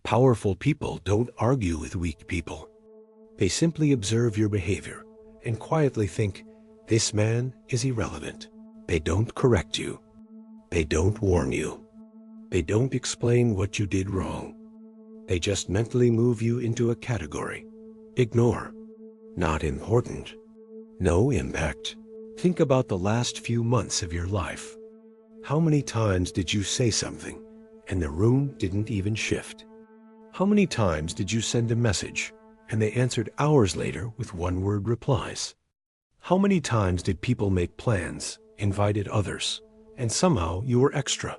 Powerful people don't argue with weak people. They simply observe your behavior and quietly think, this man is irrelevant. They don't correct you. They don't warn you. They don't explain what you did wrong. They just mentally move you into a category. Ignore. Not important. No impact. Think about the last few months of your life. How many times did you say something and the room didn't even shift? How many times did you send a message and they answered hours later with one-word replies? How many times did people make plans, invited others, and somehow you were extra?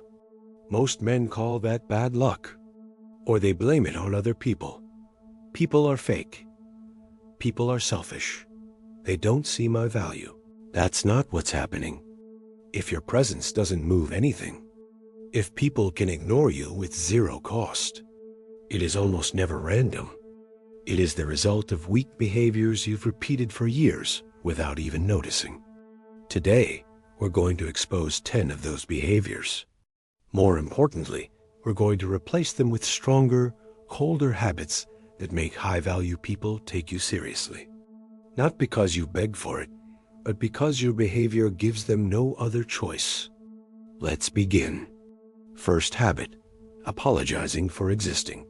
Most men call that bad luck, or they blame it on other people. People are fake. People are selfish. They don't see my value. That's not what's happening. If your presence doesn't move anything, if people can ignore you with zero cost, it is almost never random. It is the result of weak behaviors you've repeated for years without even noticing. Today, we're going to expose 10 of those behaviors. More importantly, we're going to replace them with stronger, colder habits that make high-value people take you seriously. Not because you beg for it, but because your behavior gives them no other choice. Let's begin. First habit, apologizing for existing.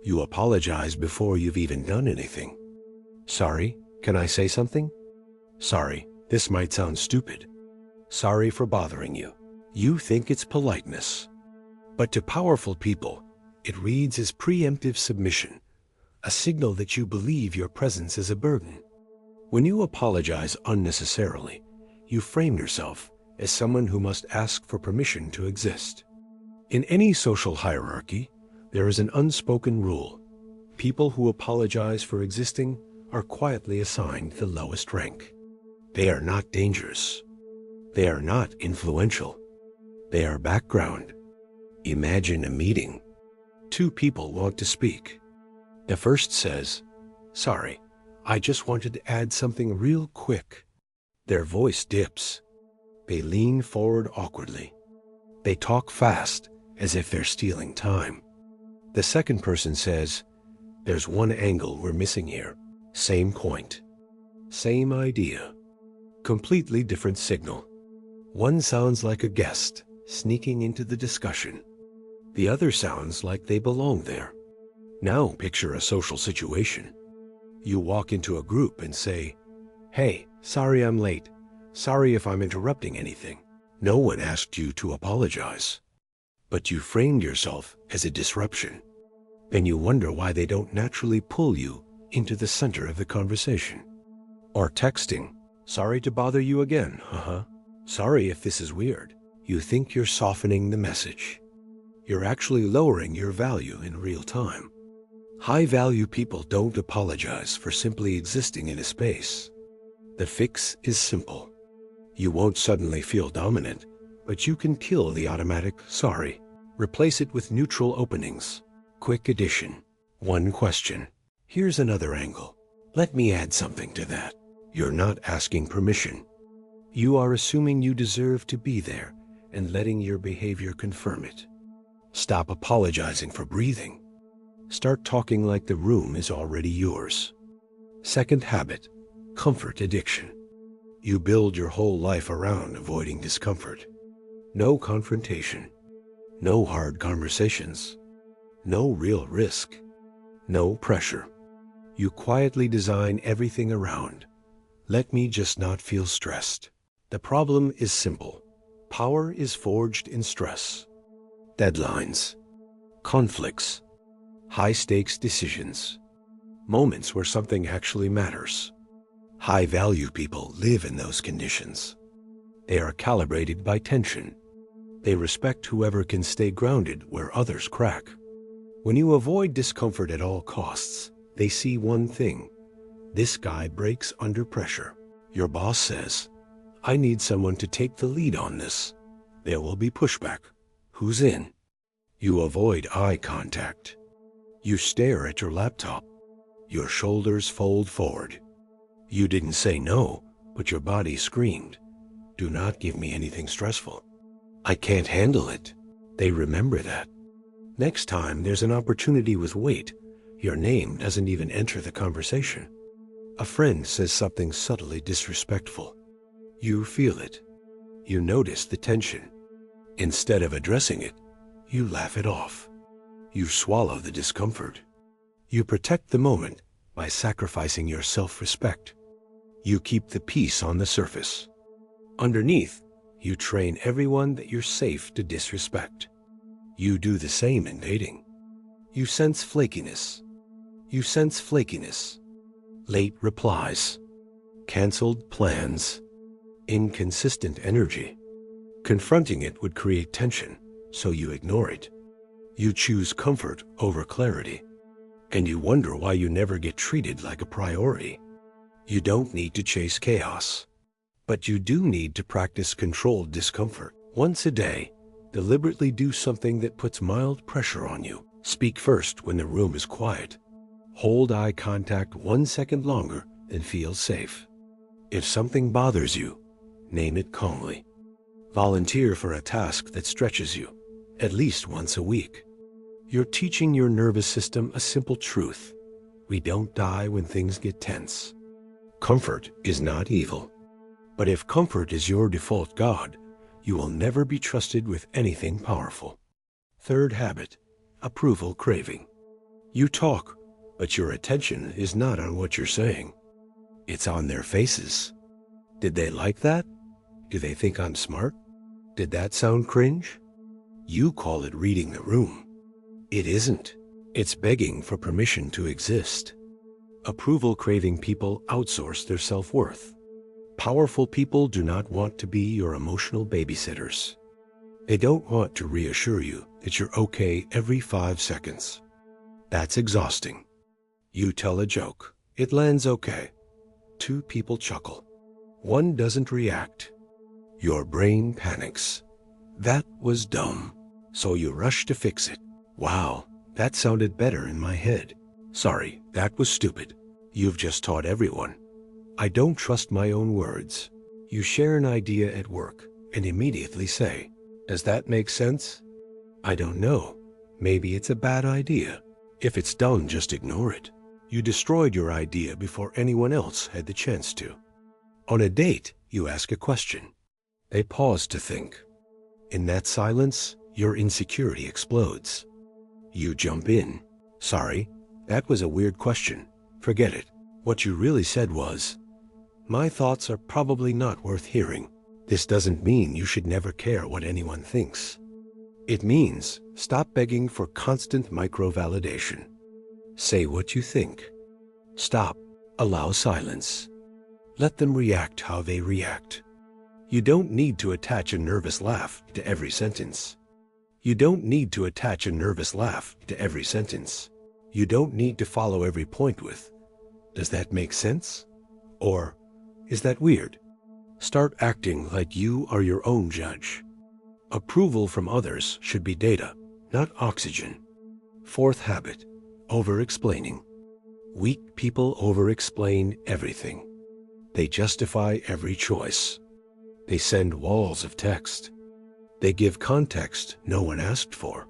You apologize before you've even done anything. Sorry, can I say something? Sorry, this might sound stupid. Sorry for bothering you. You think it's politeness. But to powerful people, it reads as preemptive submission, a signal that you believe your presence is a burden. When you apologize unnecessarily, you frame yourself as someone who must ask for permission to exist. In any social hierarchy, there is an unspoken rule. People who apologize for existing are quietly assigned the lowest rank. They are not dangerous. They are not influential. They are background. Imagine a meeting. Two people want to speak. The first says, "Sorry, I just wanted to add something real quick." Their voice dips. They lean forward awkwardly. They talk fast, as if they're stealing time. The second person says, "There's one angle we're missing here. Same point. Same idea. Completely different signal." One sounds like a guest sneaking into the discussion. The other sounds like they belong there. Now picture a social situation. You walk into a group and say, "Hey, sorry I'm late. Sorry if I'm interrupting anything." No one asked you to apologize, but you framed yourself as a disruption. Then you wonder why they don't naturally pull you into the center of the conversation. Or texting, "Sorry to bother you again, Sorry if this is weird." You think you're softening the message. You're actually lowering your value in real time. High-value people don't apologize for simply existing in a space. The fix is simple. You won't suddenly feel dominant, but you can kill the automatic "sorry." Replace it with neutral openings. Quick addition. One question. Here's another angle. Let me add something to that. You're not asking permission. You are assuming you deserve to be there and letting your behavior confirm it. Stop apologizing for breathing. Start talking like the room is already yours. Second habit, comfort addiction. You build your whole life around avoiding discomfort. No confrontation. No hard conversations. No real risk. No pressure. You quietly design everything around. Let me just not feel stressed. The problem is simple. Power is forged in stress. Deadlines, conflicts, high-stakes decisions, moments where something actually matters. High-value people live in those conditions. They are calibrated by tension. They respect whoever can stay grounded where others crack. When you avoid discomfort at all costs, they see one thing. This guy breaks under pressure. Your boss says, "I need someone to take the lead on this." There will be pushback. Who's in? You avoid eye contact. You stare at your laptop. Your shoulders fold forward. You didn't say no, but your body screamed, "Do not give me anything stressful. I can't handle it." They remember that. Next time there's an opportunity with weight, your name doesn't even enter the conversation. A friend says something subtly disrespectful. You feel it. You notice the tension. Instead of addressing it, you laugh it off. You swallow the discomfort. You protect the moment by sacrificing your self-respect. You keep the peace on the surface. Underneath, you train everyone that you're safe to disrespect. You do the same in dating. You sense flakiness. You sense flakiness. Late replies. Canceled plans. Inconsistent energy. Confronting it would create tension, so you ignore it. You choose comfort over clarity. And you wonder why you never get treated like a priority. You don't need to chase chaos. But you do need to practice controlled discomfort. Once a day, deliberately do something that puts mild pressure on you. Speak first when the room is quiet. Hold eye contact 1 second longer than feels safe. If something bothers you, name it calmly. Volunteer for a task that stretches you, at least once a week. You're teaching your nervous system a simple truth. We don't die when things get tense. Comfort is not evil. But if comfort is your default god, you will never be trusted with anything powerful. Third habit, approval-craving. You talk, but your attention is not on what you're saying. It's on their faces. Did they like that? Do they think I'm smart? Did that sound cringe? You call it reading the room. It isn't. It's begging for permission to exist. Approval-craving people outsource their self-worth. Powerful people do not want to be your emotional babysitters. They don't want to reassure you that you're okay every 5 seconds. That's exhausting. You tell a joke. It lands okay. 2 people chuckle. 1 doesn't react. Your brain panics. That was dumb. So you rush to fix it. Wow, that sounded better in my head. Sorry, that was stupid. You've just taught everyone. I don't trust my own words. You share an idea at work and immediately say, "Does that make sense?" I don't know. Maybe it's a bad idea. If it's done, just ignore it. You destroyed your idea before anyone else had the chance to. On a date, you ask a question. They pause to think. In that silence, your insecurity explodes. You jump in. Sorry, that was a weird question. Forget it. What you really said was, "My thoughts are probably not worth hearing." This doesn't mean you should never care what anyone thinks. It means stop begging for constant micro-validation. Say what you think. Stop. Allow silence. Let them react how they react. You don't need to attach a nervous laugh to every sentence. You don't need to attach a nervous laugh to every sentence. You don't need to follow every point with, "Does that make sense?" Or, "Is that weird?" Start acting like you are your own judge. Approval from others should be data, not oxygen. Fourth habit, over-explaining. Weak people over-explain everything. They justify every choice. They send walls of text. They give context no one asked for.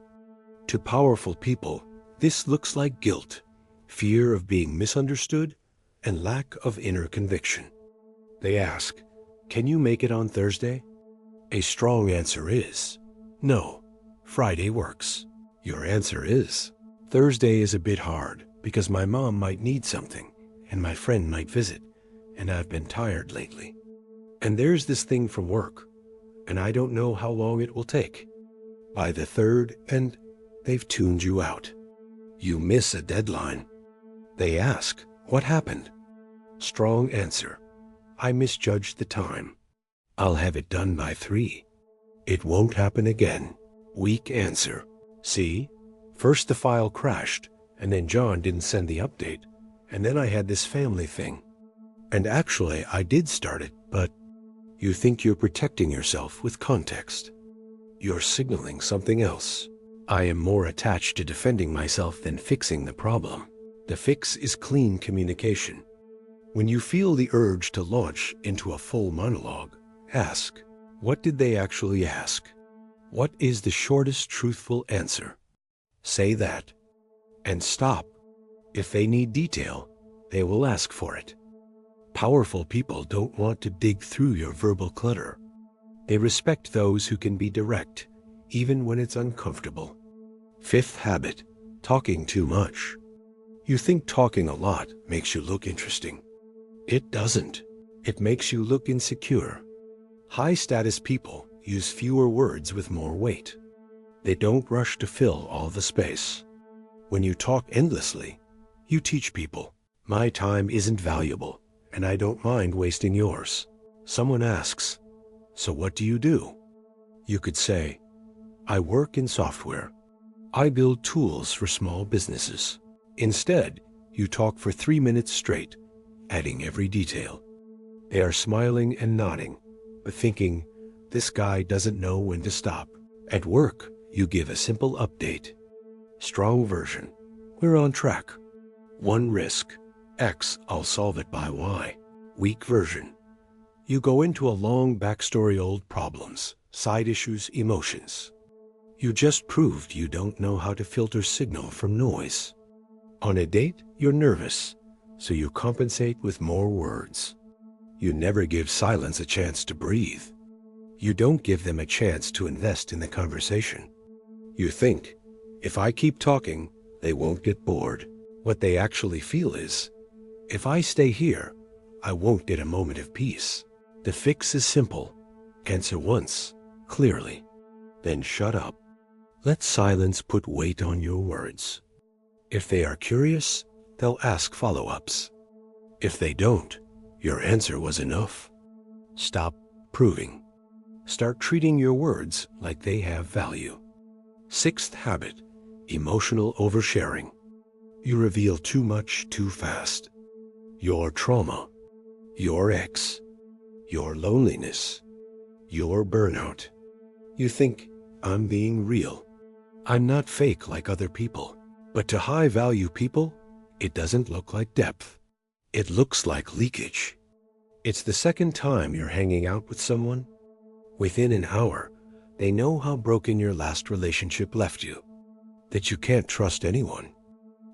To powerful people, this looks like guilt, fear of being misunderstood, and lack of inner conviction. They ask, "Can you make it on Thursday?" A strong answer is, "No, Friday works." Your answer is, "Thursday is a bit hard because my mom might need something and my friend might visit, and I've been tired lately. And there's this thing from work, and I don't know how long it will take." By the third, and they've tuned you out. You miss a deadline. They ask, "What happened?" Strong answer, "I misjudged the time. I'll have it done by 3. It won't happen again." Weak answer, "See, first the file crashed, and then John didn't send the update, and then I had this family thing. And actually, I did start it, but..." You think you're protecting yourself with context. You're signaling something else. I am more attached to defending myself than fixing the problem. The fix is clean communication. When you feel the urge to launch into a full monologue, ask, what did they actually ask? What is the shortest truthful answer? Say that. And stop. If they need detail, they will ask for it. Powerful people don't want to dig through your verbal clutter. They respect those who can be direct, even when it's uncomfortable. Fifth habit, talking too much. You think talking a lot makes you look interesting. It doesn't. It makes you look insecure. High-status people use fewer words with more weight. They don't rush to fill all the space. When you talk endlessly, you teach people, my time isn't valuable, and I don't mind wasting yours. Someone asks, so what do you do? You could say, I work in software. I build tools for small businesses. Instead, you talk for 3 minutes straight, adding every detail. They are smiling and nodding, but thinking, this guy doesn't know when to stop. At work, you give a simple update. Strong version, we're on track. One risk, X, I'll solve it by Y. Weak version, you go into a long backstory, old problems, side issues, emotions. You just proved you don't know how to filter signal from noise. On a date, you're nervous, so you compensate with more words. You never give silence a chance to breathe. You don't give them a chance to invest in the conversation. You think, if I keep talking, they won't get bored. What they actually feel is, if I stay here, I won't get a moment of peace. The fix is simple. Answer once, clearly, then shut up. Let silence put weight on your words. If they are curious, they'll ask follow-ups. If they don't, your answer was enough. Stop proving. Start treating your words like they have value. Sixth habit, emotional oversharing. You reveal too much too fast. Your trauma, your ex, your loneliness, your burnout. You think, I'm being real. I'm not fake like other people. But to high-value people, it doesn't look like depth. It looks like leakage. It's the second time you're hanging out with someone. Within an hour, they know how broken your last relationship left you, that you can't trust anyone,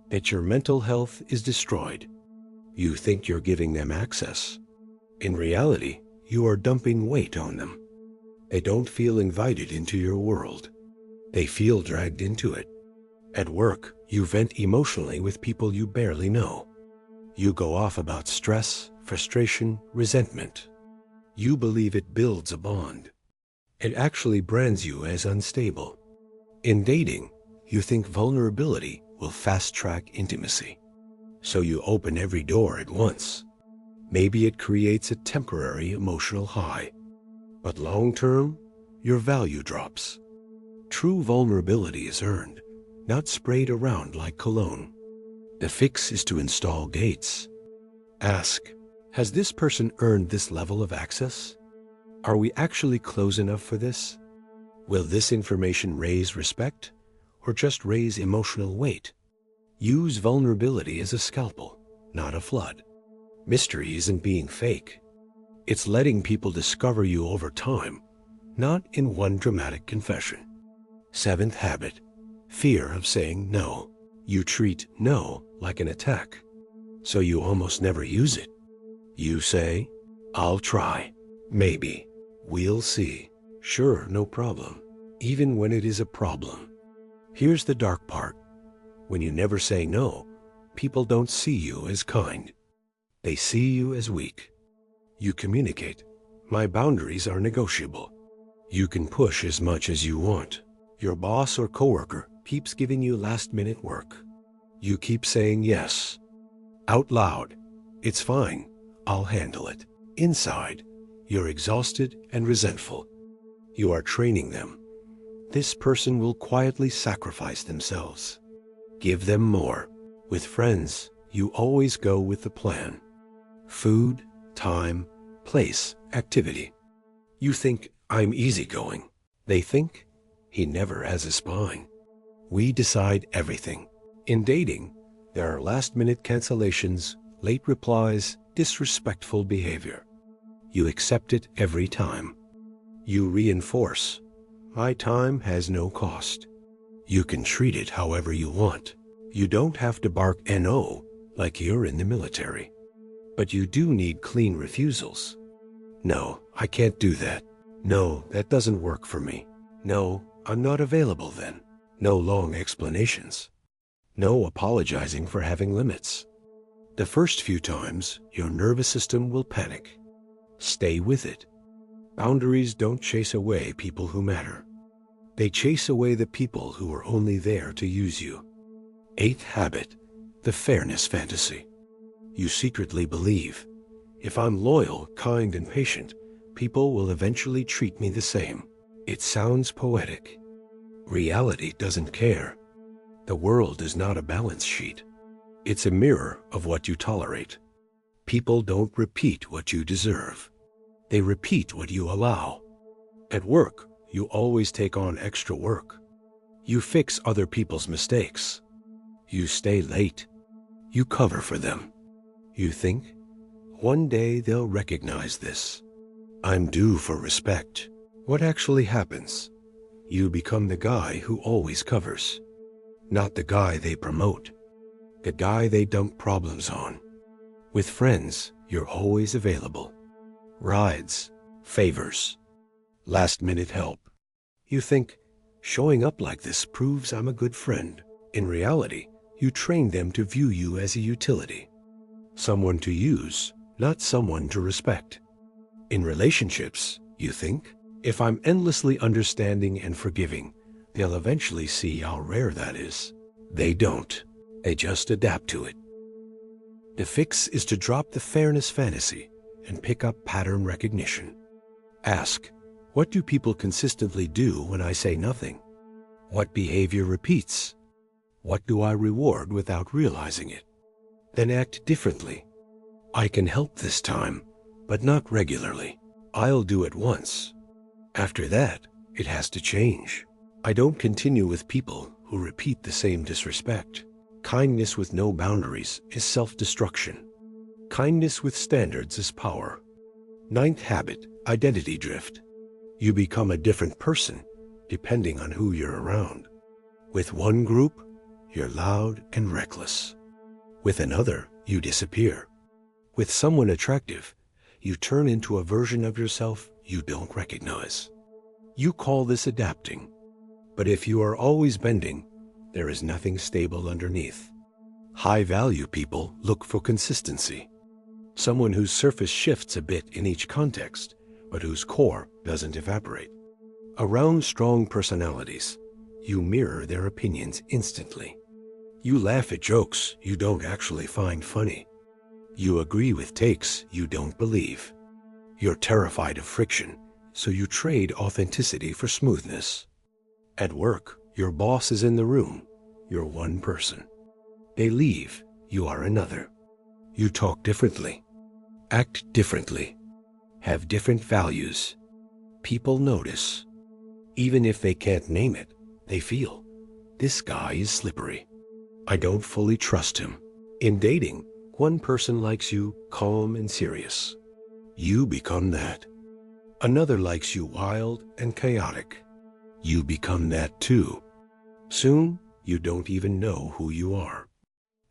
that your mental health is destroyed. You think you're giving them access. In reality, you are dumping weight on them. They don't feel invited into your world. They feel dragged into it. At work, you vent emotionally with people you barely know. You go off about stress, frustration, resentment. You believe it builds a bond. It actually brands you as unstable. In dating, you think vulnerability will fast-track intimacy. So you open every door at once. Maybe it creates a temporary emotional high. But long-term, your value drops. True vulnerability is earned, not sprayed around like cologne. The fix is to install gates. Ask, has this person earned this level of access? Are we actually close enough for this? Will this information raise respect or just raise emotional weight? Use vulnerability as a scalpel, not a flood. Mystery isn't being fake. It's letting people discover you over time, not in one dramatic confession. Seventh habit, fear of saying no. You treat no like an attack, so you almost never use it. You say, I'll try, maybe, we'll see, sure, no problem, even when it is a problem. Here's the dark part. When you never say no, people don't see you as kind. They see you as weak. You communicate, my boundaries are negotiable. You can push as much as you want. Your boss or coworker keeps giving you last-minute work. You keep saying yes. Out loud, it's fine, I'll handle it. Inside, you're exhausted and resentful. You are training them. This person will quietly sacrifice themselves. Give them more. With friends, you always go with the plan. Food, time, place, activity. You think, I'm easygoing. They think, he never has a spine. We decide everything. In dating, there are last-minute cancellations, late replies, disrespectful behavior. You accept it every time. You reinforce, my time has no cost. You can treat it however you want. You don't have to bark NO like you're in the military. But you do need clean refusals. No, I can't do that. No, that doesn't work for me. No, I'm not available then. No long explanations. No apologizing for having limits. The first few times, your nervous system will panic. Stay with it. Boundaries don't chase away people who matter. They chase away the people who are only there to use you. 8th habit, the fairness fantasy. You secretly believe, if I'm loyal, kind, and patient, people will eventually treat me the same. It sounds poetic. Reality doesn't care. The world is not a balance sheet. It's a mirror of what you tolerate. People don't repeat what you deserve. They repeat what you allow. At work, you always take on extra work. You fix other people's mistakes. You stay late. You cover for them. You think, one day they'll recognize this. I'm due for respect. What actually happens? You become the guy who always covers. Not the guy they promote. The guy they dump problems on. With friends, you're always available. Rides, favors, last-minute help. You think, showing up like this proves I'm a good friend. In reality, you train them to view you as a utility. Someone to use, not someone to respect. In relationships, you think, if I'm endlessly understanding and forgiving, they'll eventually see how rare that is. They don't. They just adapt to it. The fix is to drop the fairness fantasy and pick up pattern recognition. Ask, what do people consistently do when I say nothing? What behavior repeats? What do I reward without realizing it? Then act differently. I can help this time, but not regularly. I'll do it once. After that, it has to change. I don't continue with people who repeat the same disrespect. Kindness with no boundaries is self-destruction. Kindness with standards is power. 9th habit, identity drift. You become a different person depending on who you're around. With one group, you're loud and reckless. With another, you disappear. With someone attractive, you turn into a version of yourself you don't recognize. You call this adapting. But if you are always bending, there is nothing stable underneath. High-value people look for consistency. Someone whose surface shifts a bit in each context, but whose core doesn't evaporate. Around strong personalities, you mirror their opinions instantly. You laugh at jokes you don't actually find funny. You agree with takes you don't believe. You're terrified of friction, so you trade authenticity for smoothness. At work, your boss is in the room. You're one person. They leave. You are another. You talk differently. Act differently. Have different values. People notice. Even if they can't name it, they feel, this guy is slippery. I don't fully trust him. In dating, one person likes you calm and serious. You become that. Another likes you wild and chaotic. You become that too. Soon, you don't even know who you are.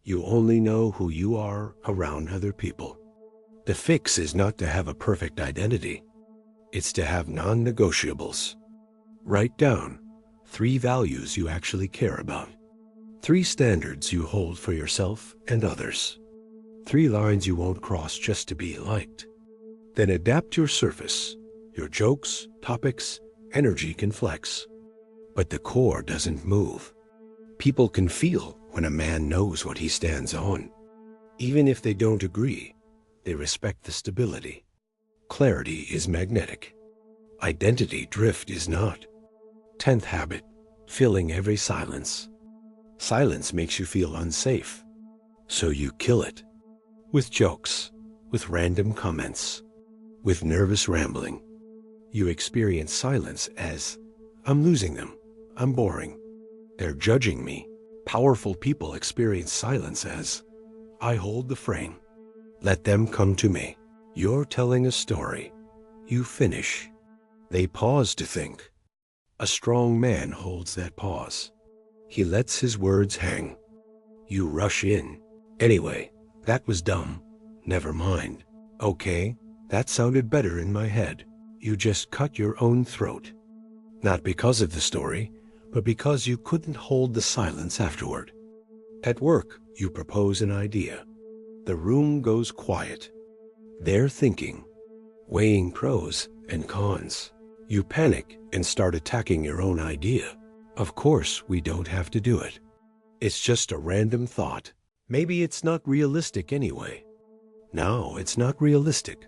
You only know who you are around other people. The fix is not to have a perfect identity. It's to have non-negotiables. Write down 3 values you actually care about. 3 standards you hold for yourself and others. 3 lines you won't cross just to be liked. Then adapt your surface. Your jokes, topics, energy can flex. But the core doesn't move. People can feel when a man knows what he stands on. Even if they don't agree, they respect the stability. Clarity is magnetic. Identity drift is not. 10th habit, filling every silence. Silence makes you feel unsafe, so you kill it. With jokes, with random comments, with nervous rambling. You experience silence as, I'm losing them, I'm boring, they're judging me. Powerful people experience silence as, I hold the frame. Let them come to me. You're telling a story. You finish. They pause to think. A strong man holds that pause. He lets his words hang. You rush in. Anyway, that was dumb. Never mind. Okay, that sounded better in my head. You just cut your own throat. Not because of the story, but because you couldn't hold the silence afterward. At work, you propose an idea. The room goes quiet. They're thinking, weighing pros and cons. You panic and start attacking your own idea. Of course, we don't have to do it. It's just a random thought. Maybe it's not realistic anyway. No, it's not realistic,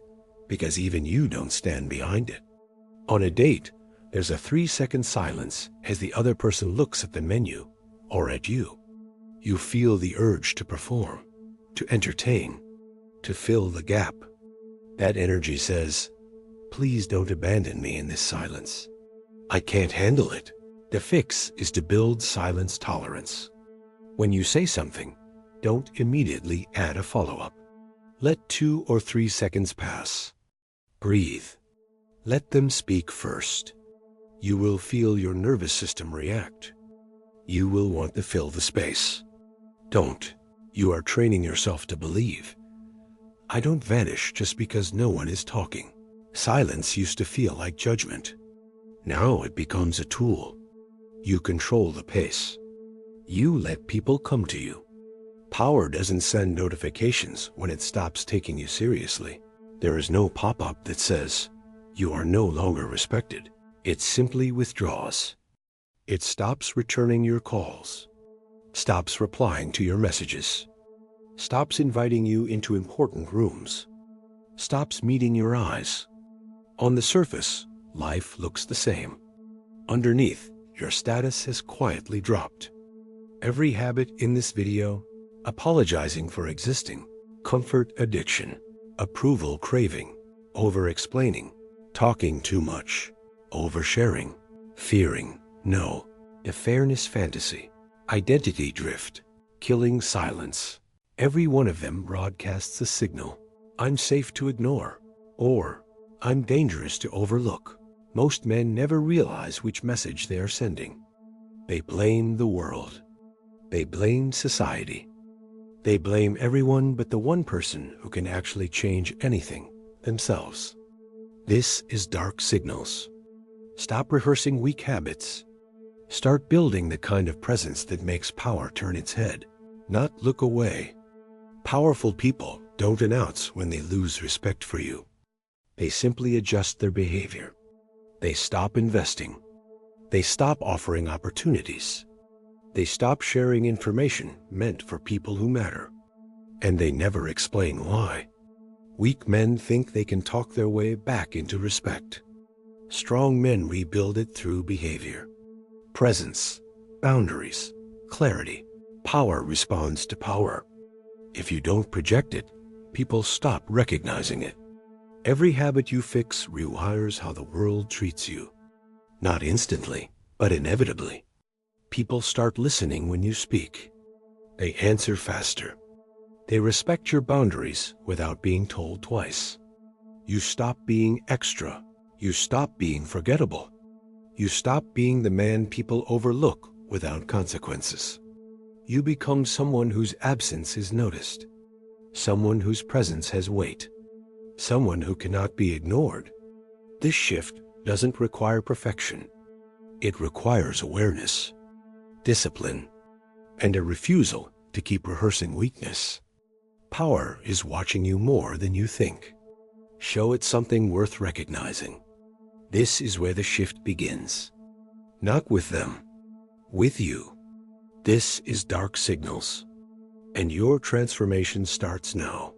because even you don't stand behind it. On a date, there's a 3-second silence as the other person looks at the menu or at you. You feel the urge to perform, to entertain, to fill the gap. That energy says, please don't abandon me in this silence. I can't handle it. The fix is to build silence tolerance. When you say something, don't immediately add a follow-up. Let 2 or 3 seconds pass. Breathe. Let them speak first. You will feel your nervous system react. You will want to fill the space. Don't. You are training yourself to believe. I don't vanish just because no one is talking. Silence used to feel like judgment. Now it becomes a tool. You control the pace. You let people come to you. Power doesn't send notifications when it stops taking you seriously. There is no pop-up that says, you are no longer respected. It simply withdraws. It stops returning your calls, stops replying to your messages, stops inviting you into important rooms, stops meeting your eyes. On the surface, life looks the same. Underneath, your status has quietly dropped. Every habit in this video, apologizing for existing, comfort addiction, approval craving, over-explaining, talking too much, oversharing, fearing no, a fairness fantasy, identity drift, killing silence. Every one of them broadcasts a signal. I'm safe to ignore, or I'm dangerous to overlook. Most men never realize which message they are sending. They blame the world. They blame society. They blame everyone but the one person who can actually change anything, themselves. This is dark signals. Stop rehearsing weak habits. Start building the kind of presence that makes power turn its head, not look away. Powerful people don't announce when they lose respect for you. They simply adjust their behavior. They stop investing. They stop offering opportunities. They stop sharing information meant for people who matter. And they never explain why. Weak men think they can talk their way back into respect. Strong men rebuild it through behavior. Presence, boundaries, clarity. Power responds to power. If you don't project it, people stop recognizing it. Every habit you fix rewires how the world treats you. Not instantly, but inevitably. People start listening when you speak. They answer faster. They respect your boundaries without being told twice. You stop being extra. You stop being forgettable. You stop being the man people overlook without consequences. You become someone whose absence is noticed. Someone whose presence has weight. Someone who cannot be ignored. This shift doesn't require perfection. It requires awareness, discipline, and a refusal to keep rehearsing weakness. Power is watching you more than you think. Show it something worth recognizing. This is where the shift begins. Not with them, with you. This is Dark Signals, and your transformation starts now.